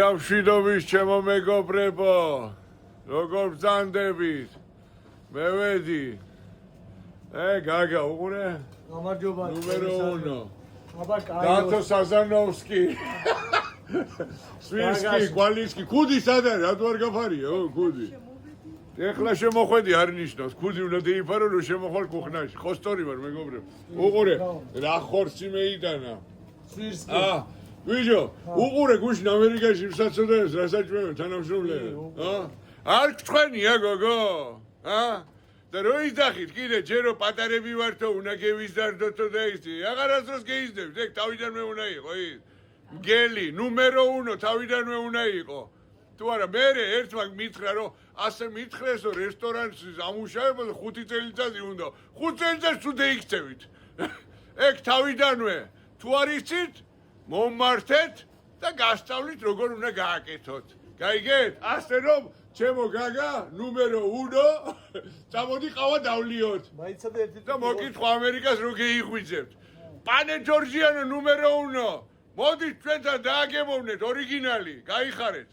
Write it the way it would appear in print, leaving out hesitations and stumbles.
მშვიდობის ჩემო მეგობრებო, როგორ ბრძანდებით? მე ვედი. გაგა უყურე? გამარჯობა. ნუმერო 1. აბა კაი. დათო საზანოვსკი. სვირსკი, კვალისკი, ქუდი სად არის? რატო არ გაფარია? ქუდი. ეხლა შემოხვედი არ ნიშნავს. ქუდი უნდა დაიფარო რომ შემოხვალ კუხნაში. ხოსტორი ვარ მეგობრებო. უყურე, რა ხორცი მეიტანა. სვირსკი. ვიჟო, უყურე გუშინ ამერიკაში მსაცოდებს რა საჭმევენ თანამშრომლები. არ გწვენია გოგო? და რო იძახით კიდე ჯერო პატარები ვართო უნდა გევიზარდოთო და ისი. აღარასდროს გეიზდებით, ეგ თავიდანვე უნდა იყო ის. მგელი, ნუმერო 1 თავიდანვე უნდა იყო. თუ არა, მე ერთმა მითხრა რომ ასე მითხრეს რომ რესტორანს ამუშავებდა 5 წელიწადი უნდა. 5 წელიწადს თუ დაიქცევით. ეგ თავიდანვე თუ არ იცით მომმართეთ და გასწავლით როგორ უნდა გააკეთოთ. გაიგეთ? ასე რომ ჩემო გაგა ნუმერო 1 წამოდი ყავა დავლიოთ. მაიცადე ერთი და მოკითხვა ამერიკას რო გეიღვიძებთ. პანე ჯორჯიანო ნუმერო 1 მოდით ჩვენთან დააგემოვნეთ ორიგინალი, გაიხარეთ.